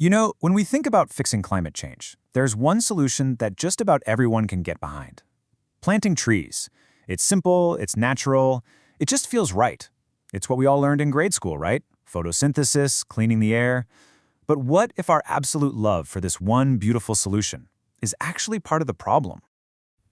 You know, when we think about fixing climate change, there's one solution that just about everyone can get behind. Planting trees. It's simple, it's natural, it just feels right. It's what we all learned in grade school, right? Photosynthesis, cleaning the air. But what if our absolute love for this one beautiful solution is actually part of the problem?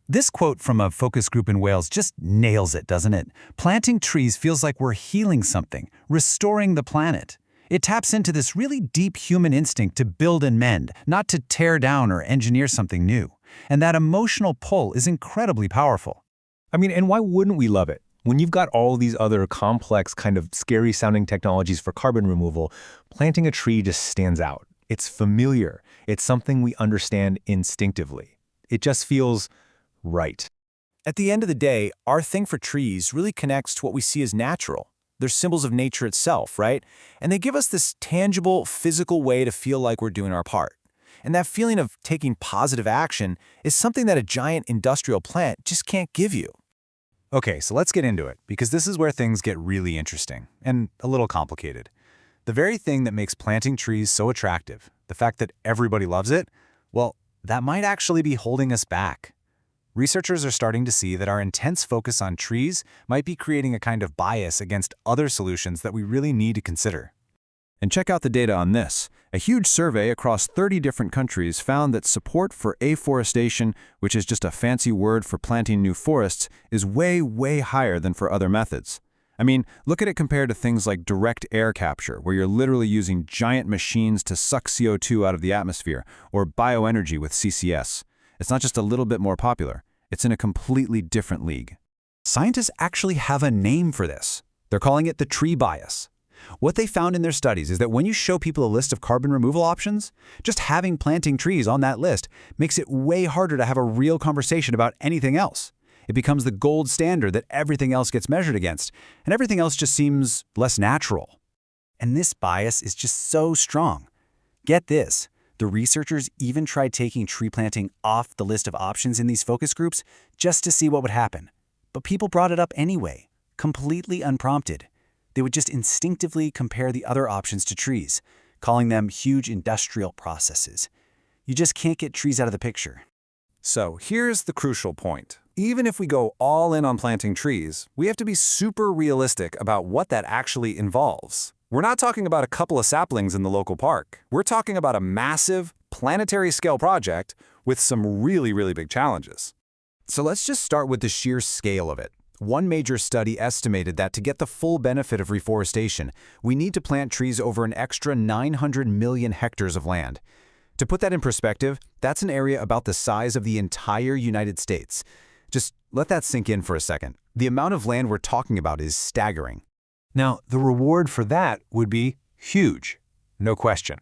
This quote from a focus group in Wales just nails it, doesn't it? Planting trees feels like we're healing something, restoring the planet. It taps into this really deep human instinct to build and mend, not to tear down or engineer something new. And that emotional pull is incredibly powerful. I mean, and why wouldn't we love it? When you've got all these other complex, kind of scary-sounding technologies for carbon removal, planting a tree just stands out. It's familiar. It's something we understand instinctively. It just feels right. At the end of the day, our thing for trees really connects to what we see as natural. They're symbols of nature itself, right? And they give us this tangible, physical way to feel like we're doing our part. And that feeling of taking positive action is something that a giant industrial plant just can't give you. Okay, so let's get into it, because this is where things get really interesting and a little complicated. The very thing that makes planting trees so attractive, the fact that everybody loves it, well, that might actually be holding us back. Researchers are starting to see that our intense focus on trees might be creating a kind of bias against other solutions that we really need to consider. And check out the data on this. A huge survey across 30 different countries found that support for afforestation, which is just a fancy word for planting new forests, is way, way higher than for other methods. I mean, look at it compared to things like direct air capture, where you're literally using giant machines to suck CO2 out of the atmosphere, or bioenergy with CCS. It's not just a little bit more popular. It's in a completely different league. Scientists actually have a name for this. They're calling it the tree bias. What they found in their studies is that when you show people a list of carbon removal options, just having planting trees on that list makes it way harder to have a real conversation about anything else. It becomes the gold standard that everything else gets measured against, and everything else just seems less natural. And this bias is just so strong. Get this. The researchers even tried taking tree planting off the list of options in these focus groups just to see what would happen. But people brought it up anyway, completely unprompted. They would just instinctively compare the other options to trees, calling them huge industrial processes. You just can't get trees out of the picture. So here's the crucial point. Even if we go all in on planting trees, we have to be super realistic about what that actually involves. We're not talking about a couple of saplings in the local park. We're talking about a massive, planetary-scale project with some really, really big challenges. So let's just start with the sheer scale of it. One major study estimated that to get the full benefit of reforestation, we need to plant trees over an extra 900 million hectares of land. To put that in perspective, that's an area about the size of the entire United States. Just let that sink in for a second. The amount of land we're talking about is staggering. Now, the reward for that would be huge, no question.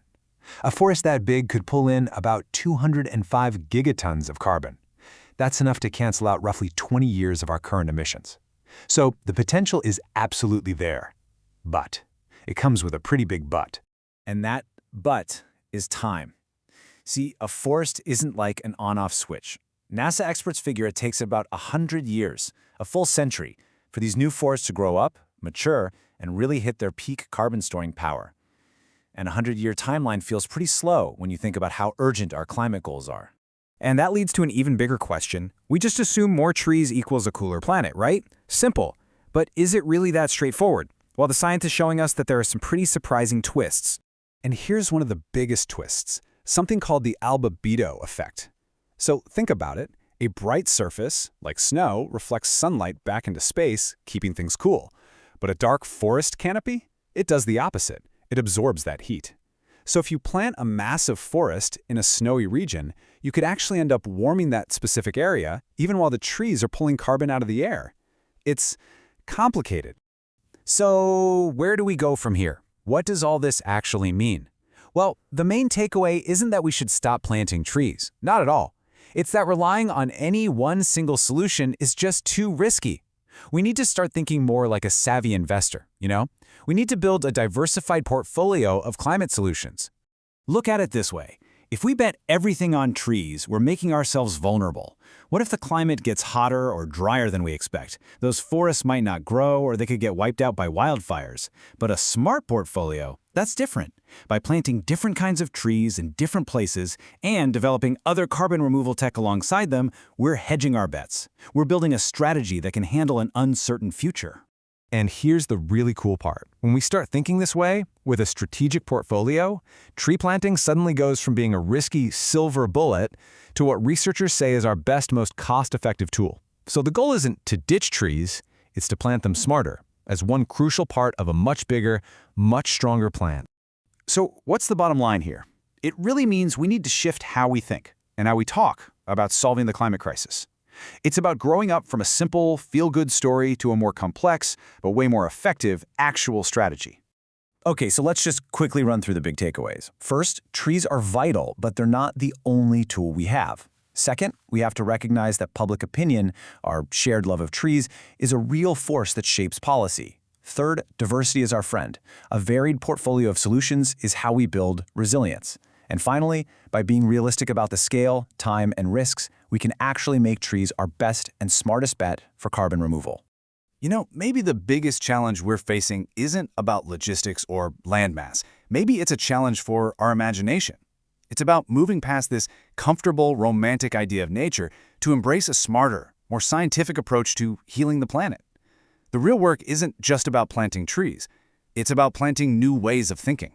A forest that big could pull in about 205 gigatons of carbon. That's enough to cancel out roughly 20 years of our current emissions. So the potential is absolutely there. But it comes with a pretty big but. And that but is time. See, a forest isn't like an on-off switch. NASA experts figure it takes about 100 years, a full century, for these new forests to grow up, mature, and really hit their peak carbon storing power. And a 100-year timeline feels pretty slow when you think about how urgent our climate goals are. And that leads to an even bigger question. We just assume more trees equals a cooler planet, right? Simple. But is it really that straightforward? Well, the science is showing us that there are some pretty surprising twists. And here's one of the biggest twists, something called the albedo effect. So think about it. A bright surface, like snow, reflects sunlight back into space, keeping things cool. But a dark forest canopy? It does the opposite. It absorbs that heat. So if you plant a massive forest in a snowy region, you could actually end up warming that specific area, even while the trees are pulling carbon out of the air. It's complicated. So where do we go from here? What does all this actually mean? Well, the main takeaway isn't that we should stop planting trees. Not at all. It's that relying on any one single solution is just too risky. We need to start thinking more like a savvy investor, you know? We need to build a diversified portfolio of climate solutions. Look at it this way. If we bet everything on trees, we're making ourselves vulnerable. What if the climate gets hotter or drier than we expect? Those forests might not grow, or they could get wiped out by wildfires. But a smart portfolio, that's different. By planting different kinds of trees in different places and developing other carbon removal tech alongside them, we're hedging our bets. We're building a strategy that can handle an uncertain future. And here's the really cool part. When we start thinking this way, with a strategic portfolio, tree planting suddenly goes from being a risky silver bullet to what researchers say is our best, most cost-effective tool. So the goal isn't to ditch trees, it's to plant them smarter, as one crucial part of a much bigger, much stronger plan. So what's the bottom line here? It really means we need to shift how we think and how we talk about solving the climate crisis. It's about growing up from a simple, feel-good story to a more complex, but way more effective, actual strategy. Okay, so let's just quickly run through the big takeaways. First, trees are vital, but they're not the only tool we have. Second, we have to recognize that public opinion, our shared love of trees, is a real force that shapes policy. Third, diversity is our friend. A varied portfolio of solutions is how we build resilience. And finally, by being realistic about the scale, time, and risks, we can actually make trees our best and smartest bet for carbon removal. You know, maybe the biggest challenge we're facing isn't about logistics or landmass. Maybe it's a challenge for our imagination. It's about moving past this comfortable, romantic idea of nature to embrace a smarter, more scientific approach to healing the planet. The real work isn't just about planting trees. It's about planting new ways of thinking.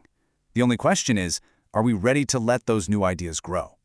The only question is, are we ready to let those new ideas grow?